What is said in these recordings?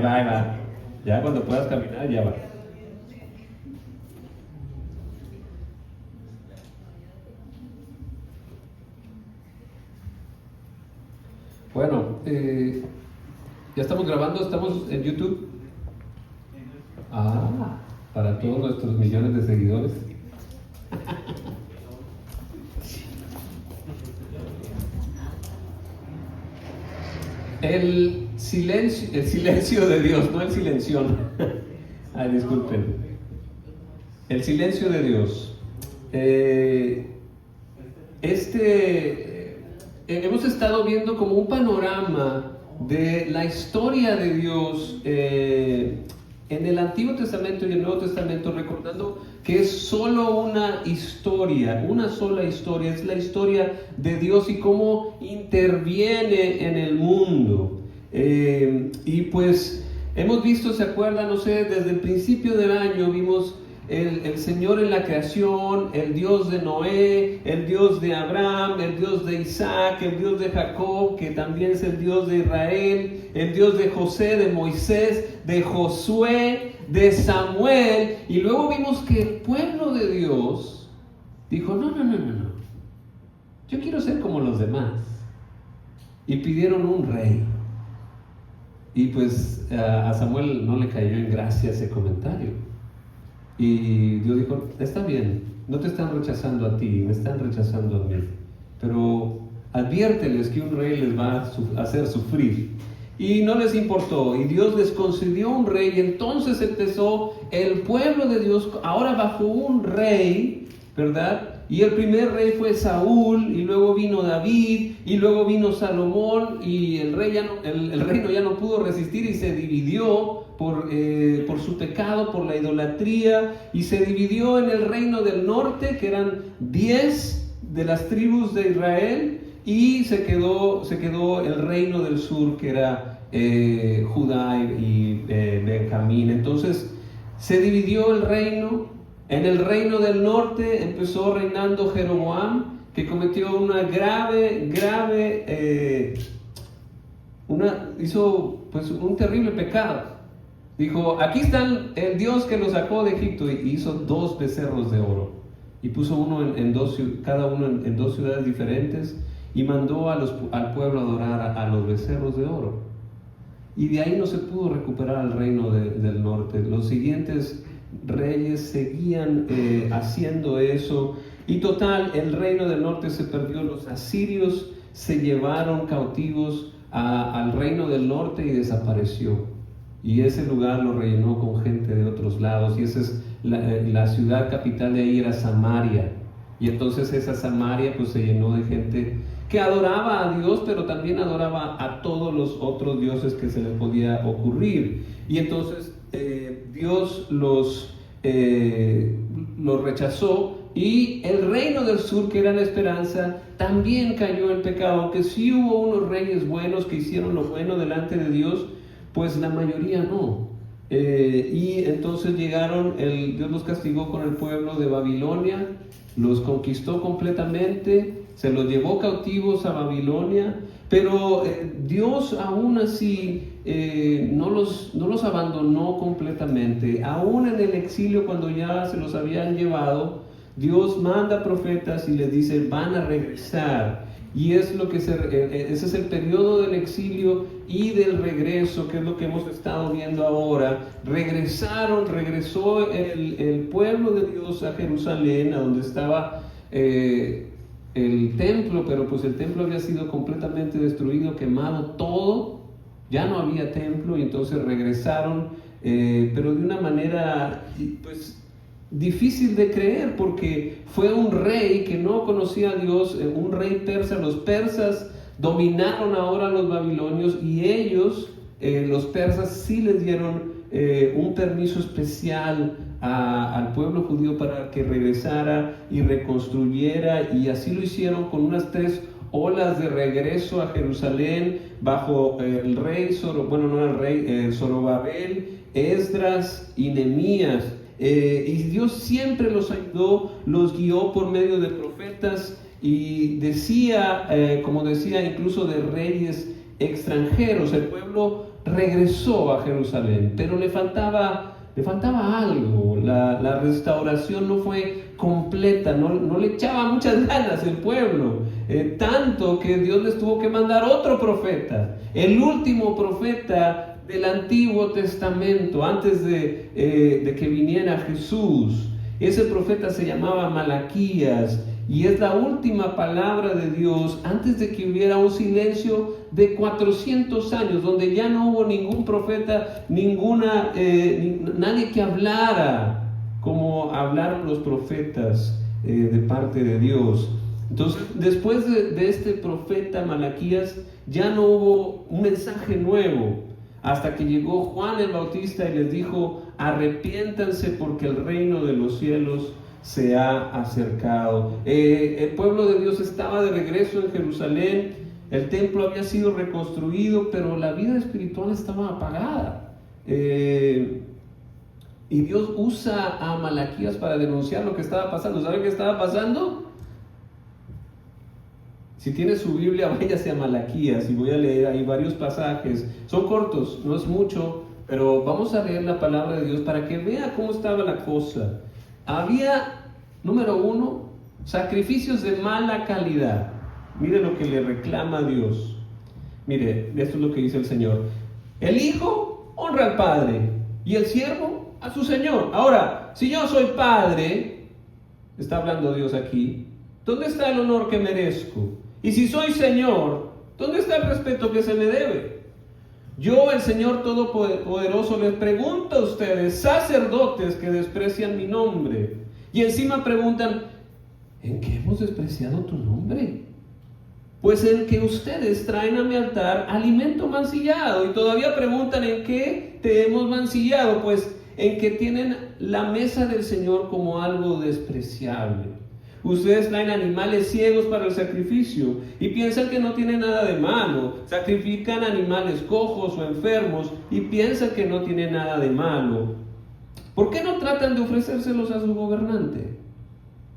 ahí va. Ya cuando puedas caminar, ya va. Bueno, ya estamos grabando, estamos en YouTube. Para todos nuestros millones de seguidores. El silencio de Dios, no el silención. Ay, disculpen. El silencio de Dios. Hemos estado viendo como un panorama de la historia de Dios en el Antiguo Testamento y el Nuevo Testamento, recordando que es solo una historia, una sola historia, es la historia de Dios y cómo interviene en el mundo. Y pues hemos visto, ¿se acuerdan? No sé, desde el principio del año vimos el Señor en la creación, el Dios de Noé, el Dios de Abraham, el Dios de Isaac, el Dios de Jacob, que también es el Dios de Israel, el Dios de José, de Moisés, de Josué, de Samuel. Y luego vimos que el pueblo de Dios dijo, no, yo quiero ser como los demás. Y pidieron un rey. Y pues a Samuel no le cayó en gracia ese comentario. Y Dios dijo, está bien, no te están rechazando a ti, me están rechazando a mí, pero adviérteles que un rey les va a hacer sufrir. Y no les importó, y Dios les concedió un rey, y entonces empezó el pueblo de Dios, ahora bajo un rey, ¿verdad? Y el primer rey fue Saúl, y luego vino David, y luego vino Salomón, y el reino ya no pudo resistir y se dividió por su pecado, por la idolatría, y se dividió en el reino del norte, que eran 10 de las tribus de Israel, y se quedó el reino del sur, que era Judá y Benjamín. Entonces se dividió el reino. En el reino del norte empezó reinando Jeroboam, que cometió hizo pues un terrible pecado. Dijo, aquí está el Dios que lo sacó de Egipto, y hizo 2 becerros de oro, y puso cada uno en 2 ciudades diferentes, y mandó al pueblo a adorar a los becerros de oro. Y de ahí no se pudo recuperar el reino del norte. Los siguientes reyes seguían haciendo eso, y total, el reino del norte se perdió. Los asirios se llevaron cautivos al reino del norte y desapareció, y ese lugar lo rellenó con gente de otros lados, y esa es la ciudad capital de ahí era Samaria. Y entonces esa Samaria pues se llenó de gente que adoraba a Dios, pero también adoraba a todos los otros dioses que se les podía ocurrir. Y entonces Dios los rechazó, y el reino del sur, que era la esperanza, también cayó en pecado. Aunque sí hubo unos reyes buenos que hicieron lo bueno delante de Dios, pues la mayoría no. Y entonces Dios los castigó con el pueblo de Babilonia, los conquistó completamente, se los llevó cautivos a Babilonia, pero Dios aún así no los abandonó completamente. Aún en el exilio, cuando ya se los habían llevado, Dios manda profetas y les dice, van a regresar. Y ese es el periodo del exilio y del regreso, que es lo que hemos estado viendo ahora. Regresó el pueblo de Dios a Jerusalén, a donde estaba el templo, pero pues el templo había sido completamente destruido, quemado todo, ya no había templo, y entonces regresaron, pero de una manera pues difícil de creer, porque fue un rey que no conocía a Dios, un rey persa. Los persas dominaron ahora a los babilonios, y ellos, los persas, sí les dieron un permiso especial al pueblo judío para que regresara y reconstruyera, y así lo hicieron con unas 3 olas de regreso a Jerusalén bajo el rey, Zorobabel, Esdras y Nehemías. Y Dios siempre los ayudó, los guió por medio de profetas, y como decía, incluso de reyes extranjeros. El pueblo regresó a Jerusalén, pero le faltaba algo. La restauración no fue completa, no le echaba muchas ganas el pueblo, tanto que Dios les tuvo que mandar otro profeta, el último profeta del Antiguo Testamento, antes de que viniera Jesús. Ese profeta se llamaba Malaquías, y es la última palabra de Dios antes de que hubiera un silencio de 400 años, donde ya no hubo ningún profeta, nadie que hablara como hablaron los profetas de parte de Dios. Entonces, después de este profeta Malaquías, ya no hubo un mensaje nuevo, hasta que llegó Juan el Bautista y les dijo: arrepiéntanse porque el reino de los cielos se ha acercado. El pueblo de Dios estaba de regreso en Jerusalén, el templo había sido reconstruido, pero la vida espiritual estaba apagada. Y Dios usa a Malaquías para denunciar lo que estaba pasando. ¿Sabe qué estaba pasando? Si tiene su Biblia, váyase a Malaquías y voy a leer ahí varios pasajes. Son cortos, no es mucho, pero vamos a leer la palabra de Dios para que vea cómo estaba la cosa. Había, número 1, sacrificios de mala calidad. Mire lo que le reclama Dios. Mire, esto es lo que dice el Señor. El hijo honra al padre y el siervo a su señor. Ahora, si yo soy padre, está hablando Dios aquí, ¿dónde está el honor que merezco? Y si soy señor, ¿dónde está el respeto que se me debe? Yo, el Señor Todopoderoso, les pregunto a ustedes, sacerdotes que desprecian mi nombre, y encima preguntan: ¿en qué hemos despreciado tu nombre? Pues en que ustedes traen a mi altar alimento mancillado, y todavía preguntan: ¿en qué te hemos mancillado? Pues en que tienen la mesa del Señor como algo despreciable. Ustedes traen animales ciegos para el sacrificio y piensan que no tiene nada de malo. Sacrifican animales cojos o enfermos y piensan que no tiene nada de malo. ¿Por qué no tratan de ofrecérselos a su gobernante?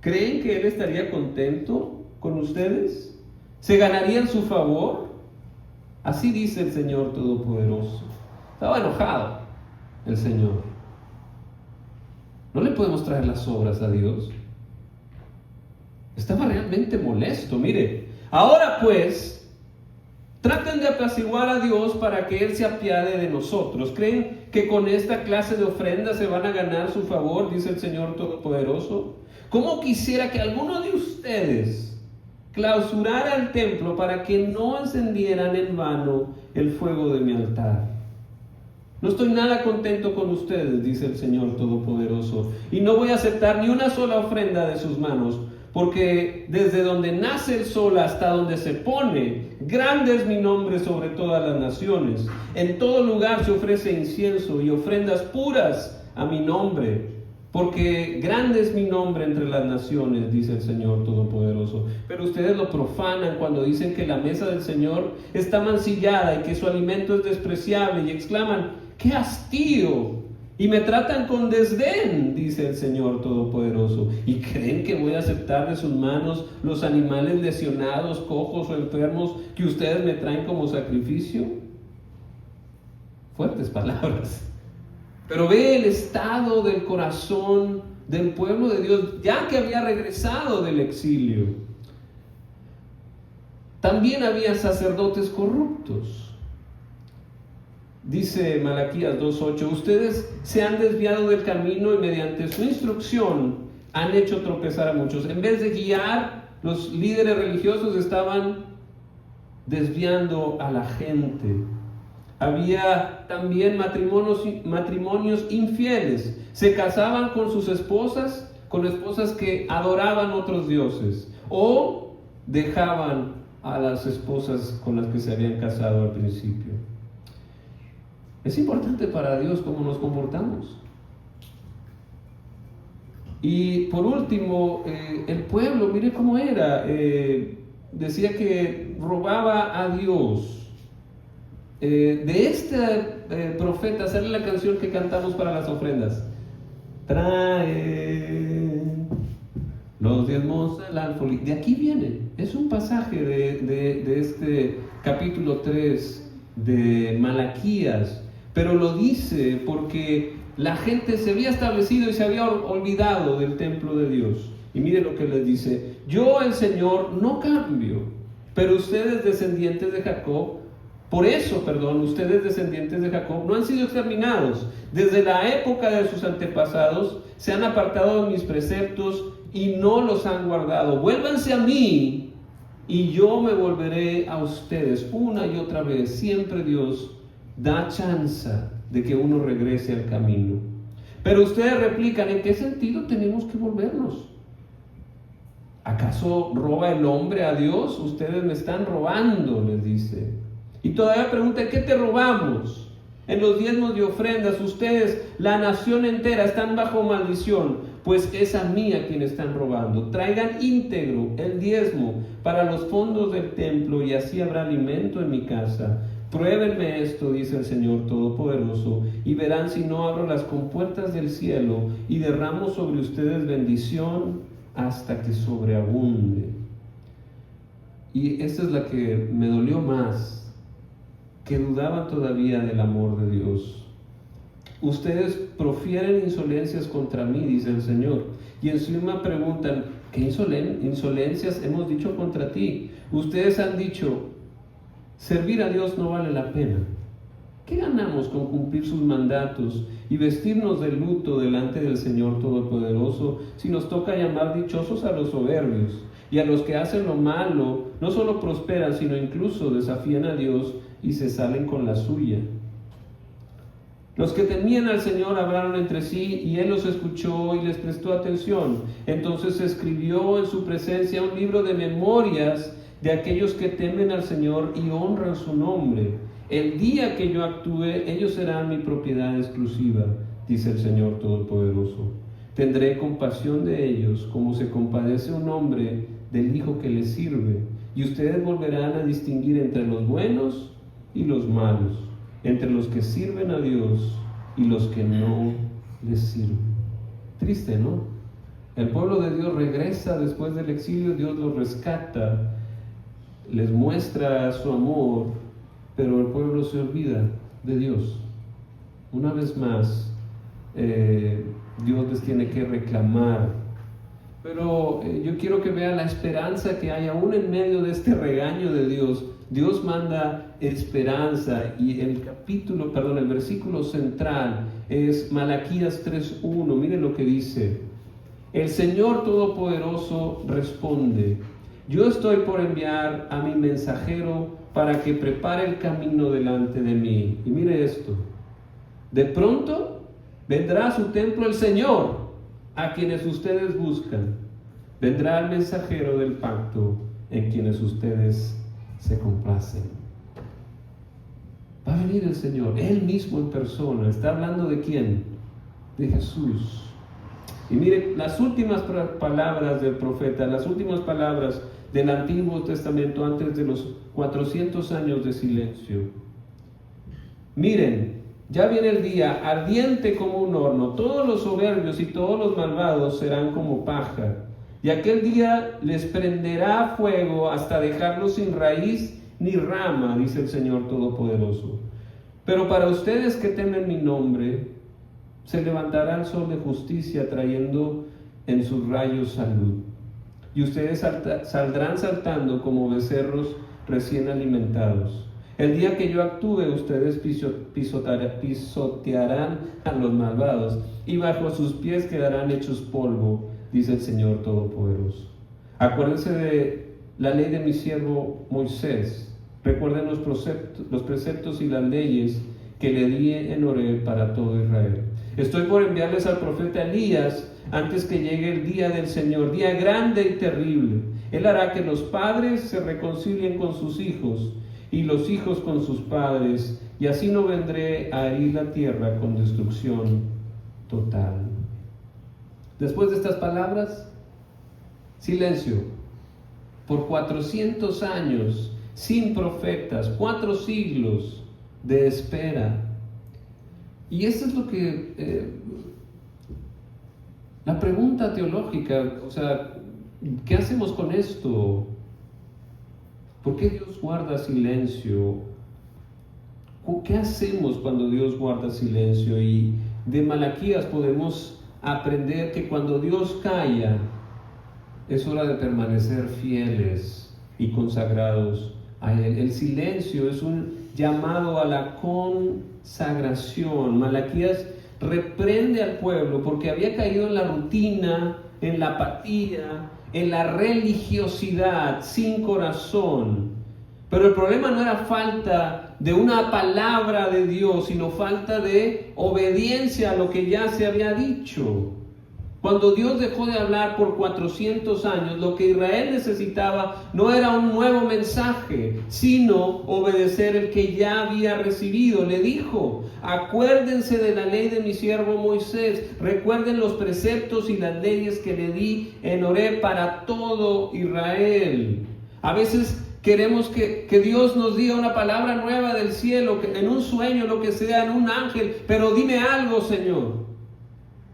¿Creen que él estaría contento con ustedes? ¿Se ganarían su favor? Así dice el Señor Todopoderoso. Estaba enojado el Señor. ¿No le podemos traer las obras a Dios? Estaba realmente molesto. Mire, ahora pues, traten de apaciguar a Dios para que Él se apiade de nosotros. ¿Creen que con esta clase de ofrendas se van a ganar su favor? Dice el Señor Todopoderoso. ¿Cómo quisiera que alguno de ustedes clausurara el templo para que no encendieran en vano el fuego de mi altar? No estoy nada contento con ustedes, dice el Señor Todopoderoso, y no voy a aceptar ni una sola ofrenda de sus manos. Porque desde donde nace el sol hasta donde se pone, grande es mi nombre sobre todas las naciones. En todo lugar se ofrece incienso y ofrendas puras a mi nombre. Porque grande es mi nombre entre las naciones, dice el Señor Todopoderoso. Pero ustedes lo profanan cuando dicen que la mesa del Señor está mancillada y que su alimento es despreciable, y exclaman: ¡qué hastío! Y me tratan con desdén, dice el Señor Todopoderoso. ¿Y creen que voy a aceptar de sus manos los animales lesionados, cojos o enfermos que ustedes me traen como sacrificio? Fuertes palabras. Pero ve el estado del corazón del pueblo de Dios, ya que había regresado del exilio. También había sacerdotes corruptos. Dice Malaquías 2:8: ustedes se han desviado del camino y mediante su instrucción han hecho tropezar a muchos. En vez de guiar, los líderes religiosos estaban desviando a la gente. Había también matrimonios infieles. Se casaban con sus esposas, con esposas que adoraban otros dioses, o dejaban a las esposas con las que se habían casado al principio. Es importante para Dios cómo nos comportamos. Y por último, el pueblo, mire cómo era. Decía que robaba a Dios. De este profeta sale la canción que cantamos para las ofrendas. Trae los diezmos al alfolí. De aquí viene. Es un pasaje de este capítulo 3 de Malaquías, pero lo dice porque la gente se había establecido y se había olvidado del templo de Dios. Y mire lo que les dice: yo, el Señor, no cambio, pero ustedes, descendientes de Jacob, ustedes, descendientes de Jacob, no han sido exterminados. Desde la época de sus antepasados se han apartado de mis preceptos y no los han guardado. Vuélvanse a mí y yo me volveré a ustedes. Una y otra vez, siempre Dios da chance de que uno regrese al camino. Pero ustedes replican: ¿en qué sentido tenemos que volvernos? ¿Acaso roba el hombre a Dios? Ustedes me están robando, les dice. Y todavía pregunta: ¿qué te robamos? En los diezmos y ofrendas, ustedes, la nación entera, están bajo maldición, pues es a mí a quien están robando. Traigan íntegro el diezmo para los fondos del templo, y así habrá alimento en mi casa. Pruébenme esto, dice el Señor Todopoderoso, y verán si no abro las compuertas del cielo y derramo sobre ustedes bendición hasta que sobreabunde. Y esta es la que me dolió más, que dudaban todavía del amor de Dios. Ustedes profieren insolencias contra mí, dice el Señor, y encima preguntan: ¿qué insolencias hemos dicho contra ti? Ustedes han dicho: servir a Dios no vale la pena. ¿Qué ganamos con cumplir sus mandatos y vestirnos de luto delante del Señor Todopoderoso si nos toca llamar dichosos a los soberbios? Y a los que hacen lo malo no solo prosperan, sino incluso desafían a Dios y se salen con la suya. Los que temían al Señor hablaron entre sí, y Él los escuchó y les prestó atención. Entonces se escribió en su presencia un libro de memorias de aquellos que temen al Señor y honran su nombre. El día que yo actúe, ellos serán mi propiedad exclusiva, dice el Señor Todopoderoso. Tendré compasión de ellos, como se compadece un hombre del hijo que le sirve, y ustedes volverán a distinguir entre los buenos y los malos, entre los que sirven a Dios y los que no les sirven. Triste, ¿no? El pueblo de Dios regresa después del exilio, Dios los rescata, les muestra su amor, pero el pueblo se olvida de Dios. Una vez más, Dios les tiene que reclamar. Pero yo quiero que vean la esperanza que hay aún en medio de este regaño de Dios. Dios manda esperanza, y el versículo central es Malaquías 3:1. Miren lo que dice: el Señor Todopoderoso responde: yo estoy por enviar a mi mensajero para que prepare el camino delante de mí. Y mire esto: de pronto vendrá a su templo el Señor, a quienes ustedes buscan. Vendrá el mensajero del pacto, en quienes ustedes se complacen. Va a venir el Señor, Él mismo en persona. ¿Está hablando de quién? De Jesús. Y mire las últimas palabras del profeta, las últimas palabras del Antiguo Testamento antes de los 400 años de silencio. Miren, ya viene el día, ardiente como un horno. Todos los soberbios y todos los malvados serán como paja. Y aquel día les prenderá fuego hasta dejarlos sin raíz ni rama, dice el Señor Todopoderoso. Pero para ustedes que temen mi nombre, se levantará el sol de justicia trayendo en sus rayos salud. Y ustedes saldrán saltando como becerros recién alimentados. El día que yo actúe, ustedes pisotearán a los malvados, y bajo sus pies quedarán hechos polvo, dice el Señor Todopoderoso. Acuérdense de la ley de mi siervo Moisés. Recuerden los preceptos y las leyes que le di en Horeb para todo Israel. Estoy por enviarles al profeta Elías antes que llegue el día del Señor, día grande y terrible. Él hará que los padres se reconcilien con sus hijos y los hijos con sus padres, y así no vendré a herir la tierra con destrucción total. Después de estas palabras, silencio. Por 400 años, sin profetas, 4 siglos de espera. Y eso es lo que, la pregunta teológica, o sea, ¿qué hacemos con esto? ¿Por qué Dios guarda silencio? ¿Qué hacemos cuando Dios guarda silencio? Y de Malaquías podemos aprender que cuando Dios calla, es hora de permanecer fieles y consagrados a Él. El silencio es un llamado a la consagración. Malaquías reprende al pueblo porque había caído en la rutina, en la apatía, en la religiosidad sin corazón. Pero el problema no era falta de una palabra de Dios, sino falta de obediencia a lo que ya se había dicho. Cuando Dios dejó de hablar por 400 años, lo que Israel necesitaba no era un nuevo mensaje, sino obedecer el que ya había recibido. Le dijo: acuérdense de la ley de mi siervo Moisés, recuerden los preceptos y las leyes que le di en Horeb para todo Israel. A veces queremos que Dios nos diga una palabra nueva del cielo, que en un sueño, lo que sea, en un ángel, pero dime algo, Señor.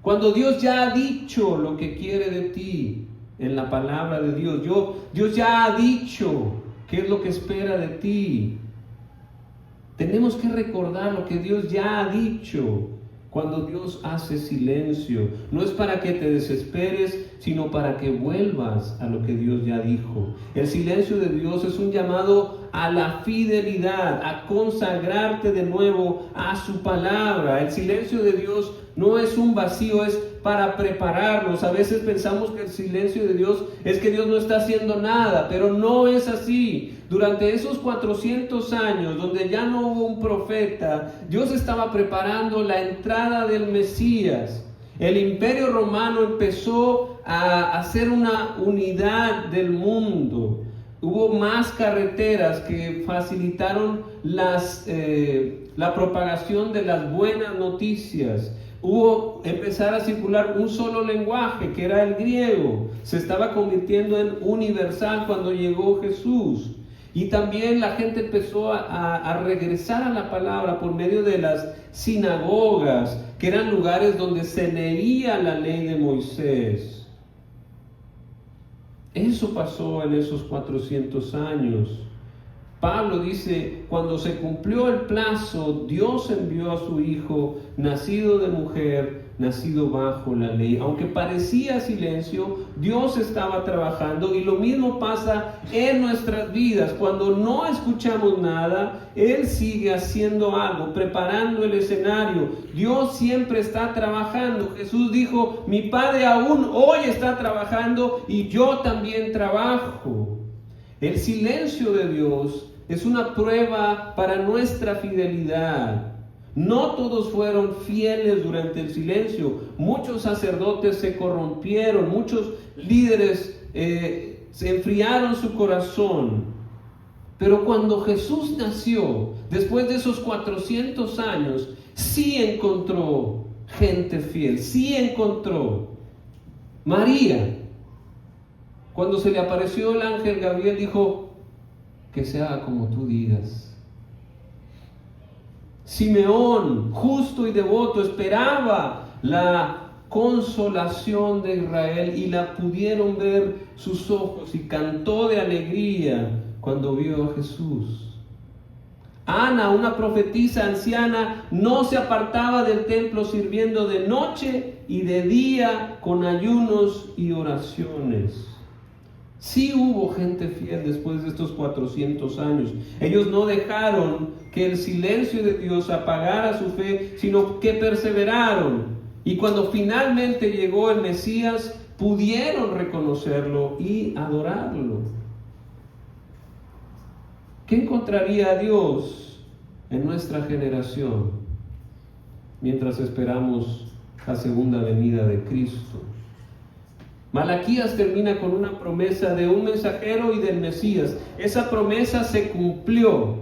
Cuando Dios ya ha dicho lo que quiere de ti en la palabra de Dios, Dios ya ha dicho qué es lo que espera de ti. Tenemos que recordar lo que Dios ya ha dicho. Cuando Dios hace silencio, no es para que te desesperes, sino para que vuelvas a lo que Dios ya dijo. El silencio de Dios es un llamado a la fidelidad, a consagrarte de nuevo a su palabra. El silencio de Dios no es un vacío, es para prepararnos. A veces pensamos que el silencio de Dios es que Dios no está haciendo nada, pero no es así. Durante esos 400 años, donde ya no hubo un profeta, Dios estaba preparando la entrada del Mesías. El Imperio Romano empezó a hacer una unidad del mundo. Hubo más carreteras que facilitaron la propagación de las buenas noticias. Empezar a circular un solo lenguaje, que era el griego. Se estaba convirtiendo en universal cuando llegó Jesús. Y también la gente empezó a regresar a la palabra por medio de las sinagogas, que eran lugares donde se leía la ley de Moisés. Eso pasó en esos 400 años. Pablo dice: cuando se cumplió el plazo, Dios envió a su Hijo, nacido de mujer, nacido bajo la ley. Aunque parecía silencio, Dios estaba trabajando, y lo mismo pasa en nuestras vidas. Cuando no escuchamos nada, Él sigue haciendo algo, preparando el escenario. Dios siempre está trabajando. Jesús dijo: mi Padre aún hoy está trabajando y yo también trabajo. El silencio de Dios es una prueba para nuestra fidelidad. No todos fueron fieles durante el silencio. Muchos sacerdotes se corrompieron, muchos líderes se enfriaron su corazón. Pero cuando Jesús nació, después de esos 400 años, sí encontró gente fiel, sí encontró. María, cuando se le apareció el ángel Gabriel, dijo: que se haga como tú digas. Simeón, justo y devoto, esperaba la consolación de Israel, y la pudieron ver sus ojos, y cantó de alegría cuando vio a Jesús. Ana, una profetisa anciana, no se apartaba del templo, sirviendo de noche y de día con ayunos y oraciones. Sí hubo gente fiel después de estos 400 años. Ellos no dejaron que el silencio de Dios apagara su fe, sino que perseveraron. Y cuando finalmente llegó el Mesías, pudieron reconocerlo y adorarlo. ¿Qué encontraría Dios en nuestra generación mientras esperamos la segunda venida de Cristo? Malaquías termina con una promesa de un mensajero y del Mesías. Esa promesa se cumplió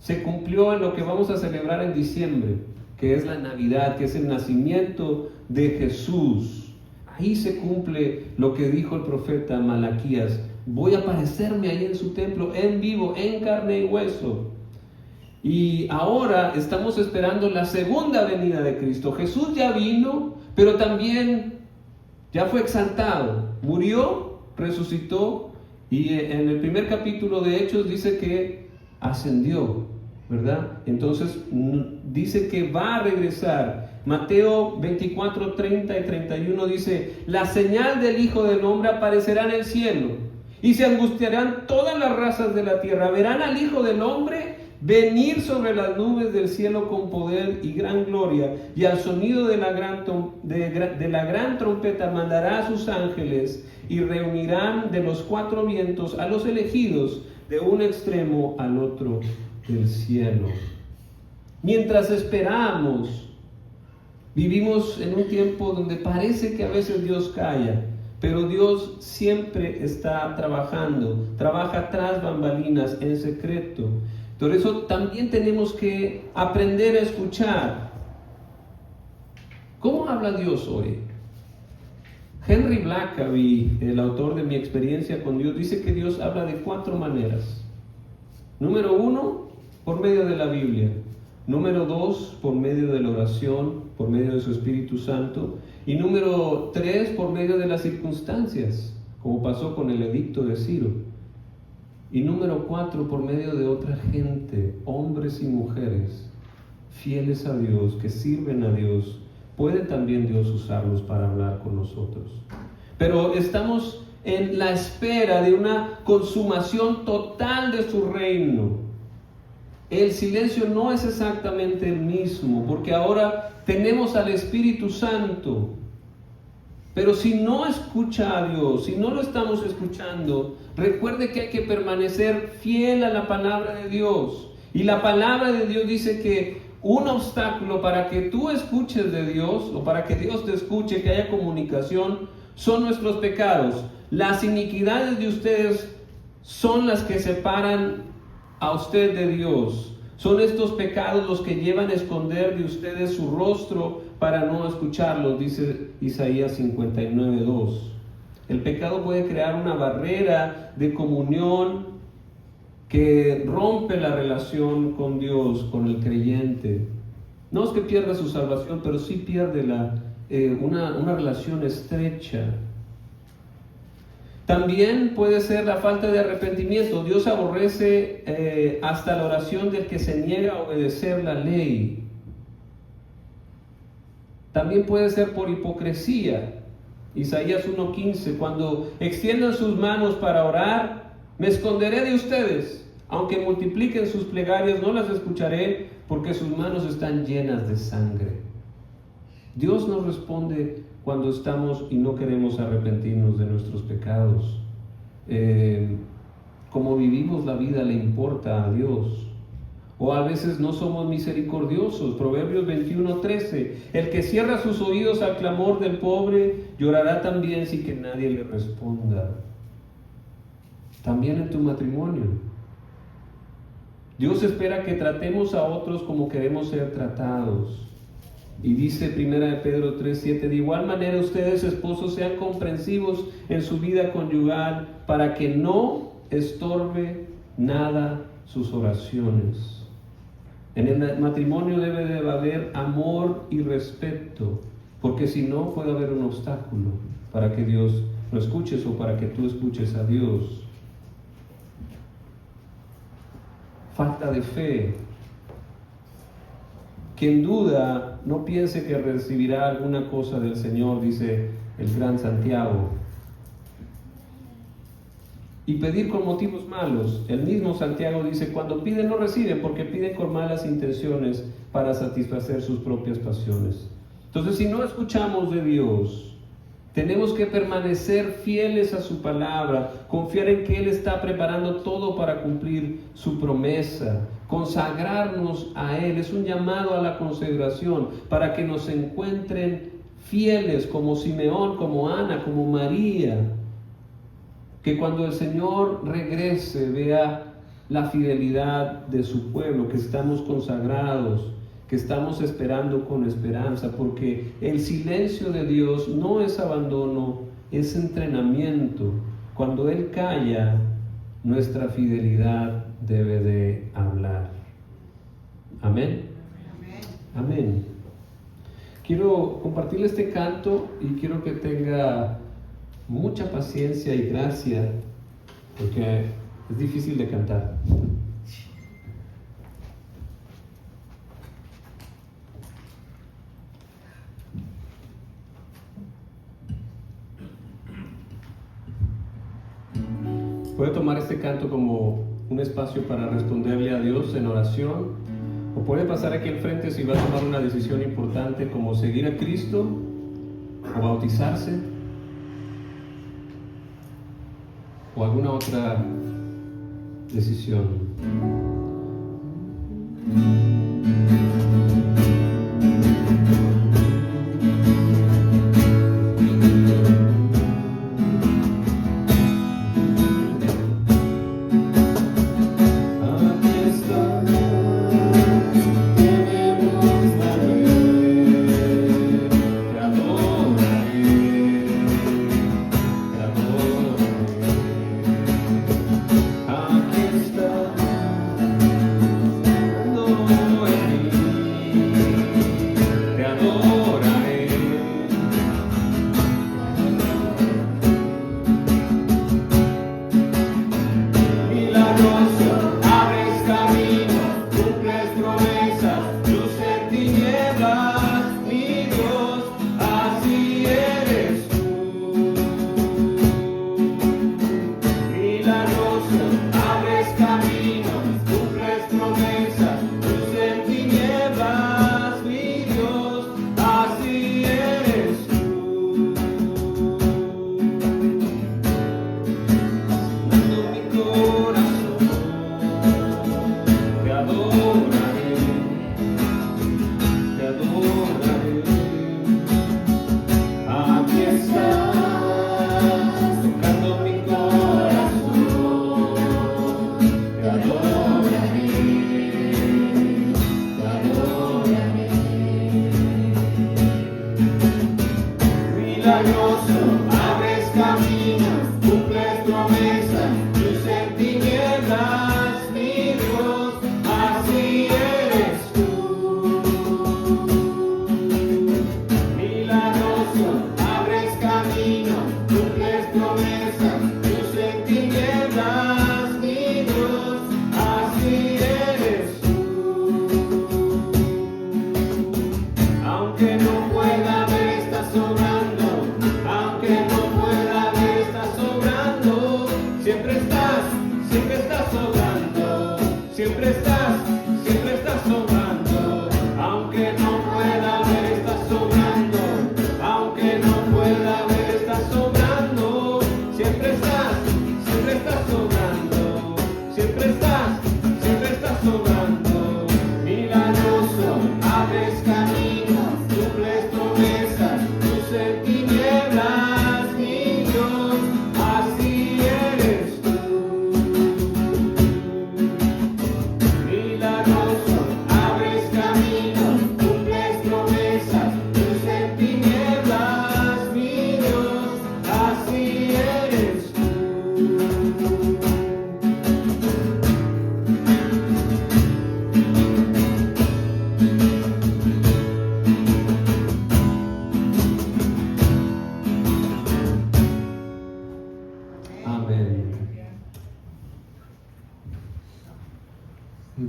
en lo que vamos a celebrar en diciembre, que es la Navidad, que es el nacimiento de Jesús. Ahí se cumple lo que dijo el profeta Malaquías: voy a aparecerme ahí en su templo, en vivo, en carne y hueso. Y ahora estamos esperando la segunda venida de Cristo. Jesús ya vino, pero también ya fue exaltado, murió, resucitó, y en el primer capítulo de Hechos dice que ascendió, ¿verdad? Entonces dice que va a regresar. Mateo 24, 30 y 31 dice: la señal del Hijo del Hombre aparecerá en el cielo, y se angustiarán todas las razas de la tierra. Verán al Hijo del Hombre venir sobre las nubes del cielo con poder y gran gloria, y al sonido de la gran trompeta mandará a sus ángeles, y reunirán de los cuatro vientos a los elegidos de un extremo al otro del cielo. Mientras esperamos, vivimos en un tiempo donde parece que a veces Dios calla, pero Dios siempre está trabajando, trabaja tras bambalinas en secreto. Por eso también tenemos que aprender a escuchar. ¿Cómo habla Dios hoy? Henry Blackaby, el autor de Mi experiencia con Dios, dice que Dios habla de 4 maneras. Número 1, por medio de la Biblia. Número 2, por medio de la oración, por medio de su Espíritu Santo. Y número 3, por medio de las circunstancias, como pasó con el edicto de Ciro. Y número 4, por medio de otra gente, hombres y mujeres, fieles a Dios, que sirven a Dios. Puede también Dios usarlos para hablar con nosotros. Pero estamos en la espera de una consumación total de su reino. El silencio no es exactamente el mismo, porque ahora tenemos al Espíritu Santo. Pero si no escucha a Dios, si no lo estamos escuchando, recuerde que hay que permanecer fiel a la palabra de Dios. Y la palabra de Dios dice que un obstáculo para que tú escuches de Dios, o para que Dios te escuche, que haya comunicación, son nuestros pecados. Las iniquidades de ustedes son las que separan a usted de Dios. Son estos pecados los que llevan a esconder de ustedes su rostro para no escucharlos, dice Isaías 59:2. El pecado puede crear una barrera de comunión que rompe la relación con Dios, con el creyente. No es que pierda su salvación, pero sí pierde una relación estrecha. También puede ser la falta de arrepentimiento. Dios aborrece hasta la oración del que se niega a obedecer la ley. También puede ser por hipocresía. Isaías 1:15: cuando extiendan sus manos para orar, me esconderé de ustedes. Aunque multipliquen sus plegarias, no las escucharé, porque sus manos están llenas de sangre. Dios nos responde cuando estamos y no queremos arrepentirnos de nuestros pecados. Como vivimos la vida le importa a Dios. O a veces no somos misericordiosos. Proverbios 21:13: el que cierra sus oídos al clamor del pobre, llorará también sin que nadie le responda. También en tu matrimonio. Dios espera que tratemos a otros como queremos ser tratados. Y dice 1 Pedro 3:7: de igual manera ustedes, esposos, sean comprensivos en su vida conyugal, para que no estorbe nada sus oraciones. En el matrimonio debe de haber amor y respeto, porque si no puede haber un obstáculo para que Dios lo escuches o para que tú escuches a Dios. Falta de fe. Quien duda, no piense que recibirá alguna cosa del Señor, dice el gran Santiago. Y pedir con motivos malos. El mismo Santiago dice: cuando piden no reciben, porque piden con malas intenciones para satisfacer sus propias pasiones. Entonces, si no escuchamos de Dios, tenemos que permanecer fieles a su palabra, confiar en que Él está preparando todo para cumplir su promesa, consagrarnos a Él. Es un llamado a la consagración para que nos encuentren fieles como Simeón, como Ana, como María. Que cuando el Señor regrese vea la fidelidad de su pueblo, que estamos consagrados, que estamos esperando con esperanza, porque el silencio de Dios no es abandono, es entrenamiento. Cuando Él calla, nuestra fidelidad debe de hablar. Amén. Amén. Quiero compartirle este canto y quiero que tenga mucha paciencia y gracia, porque es difícil de cantar. puede tomar este canto como un espacio para responderle a Dios en oración, o puede pasar aquí al frente si va a tomar una decisión importante como seguir a Cristo o bautizarse o alguna otra decisión.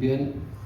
Bien,